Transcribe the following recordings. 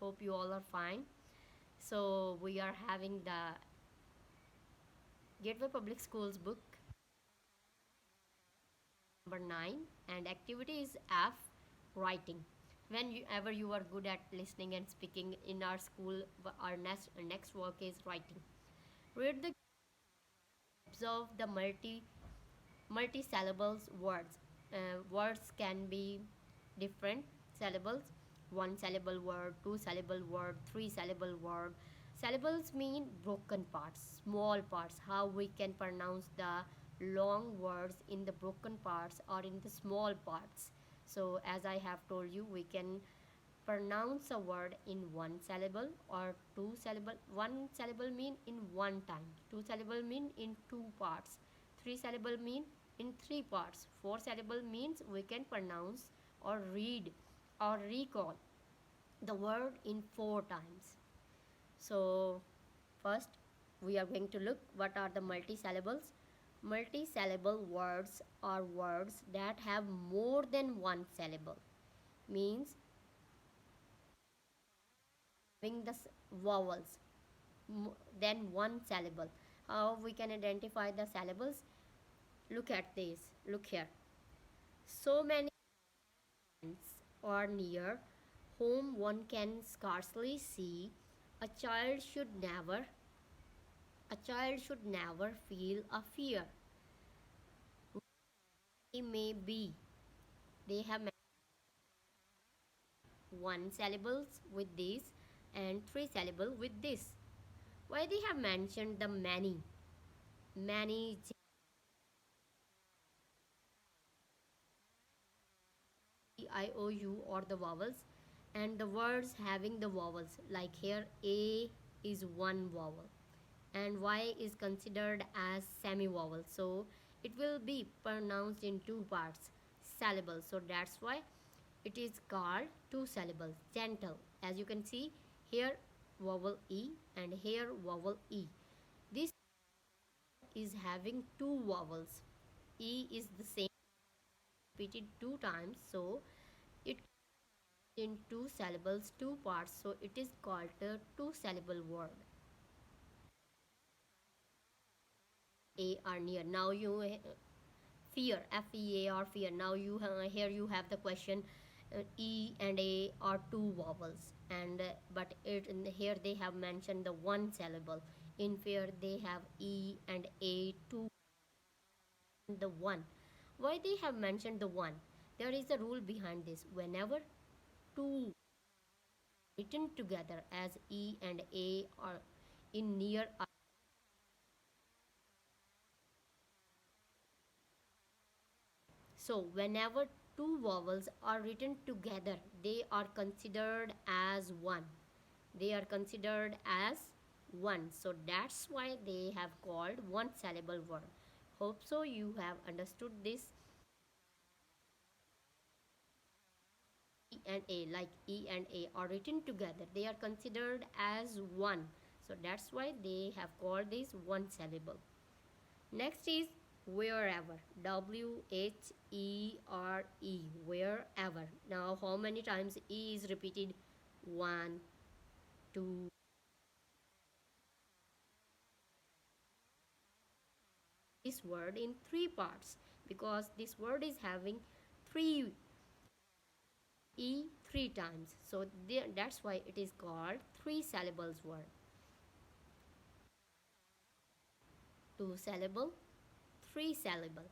Hope you all are fine. So we are having the Gateway Public Schools book number 9, and activity is F, writing. Whenever you are good at listening and speaking in our school, our next work is writing. Read the observe the multi-syllables words. Words can be different syllables, one syllable word, two syllable word, three syllable word. Syllables mean broken parts, small parts, how we can pronounce the long words in the broken parts or in the small parts. So as I have told you, we can pronounce a word in one syllable or two syllable. One syllable mean in one time, two syllable mean in two parts, three syllable mean in three parts, four syllable means we can pronounce or read or recall the word in four times. So first we are going to look what are the multi-syllables. Multi-syllable words are words that have more than one syllable, means having the vowels than one syllable. How we can identify the syllables? Look at this. Look here. So many friends are near whom one can scarcely see. A child should never a child should never feel a fear. They may be. They have one syllables with this and three syllable with this. Why they have mentioned the many? Many IOU or the vowels, and the words having the vowels, like here A is one vowel and Y is considered as semi vowel, so it will be pronounced in two parts, syllables. So that's why it is called two syllables, gentle. As you can see here, vowel E and here vowel E. This is having two vowels. E is the same repeated two times, so it in two syllables, two parts, so it is called a two syllable word. A are near. Now you fear, FEAR, fear. Now you here you have the question. E and A are two vowels, and but here they have mentioned the one syllable. In fear they have E and A two, the one. Why they have mentioned the one? There is a rule behind this. Whenever two written together as E and A are in near, so whenever two vowels are written together, they are considered as one. They are considered as one. So that's why they have called one syllable word. Hope so you have understood this. E and A, like E and A are written together, they are considered as one. So that's why they have called this one syllable. Next is wherever. WHERE, wherever. Now how many times E is repeated? One, two. This word in three parts, because this word is having three E three times. So that's why it is called three syllables word. Two syllable, three syllable.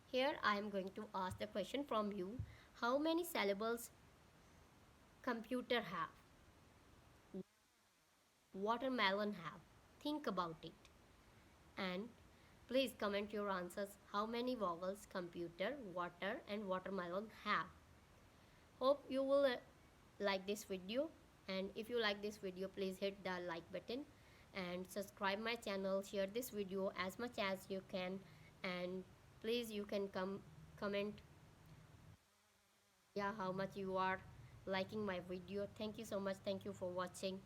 Here I am going to ask the question from you. How many syllables computer have? Watermelon have? Think about it. And please comment your answers. How many vowels computer, water and watermelon have? Hope you will like this video, and if you like this video, please hit the like button and subscribe my channel. Share this video as much as you can, and please you can comment, yeah, how much you are liking my video. Thank you so much. Thank you for watching.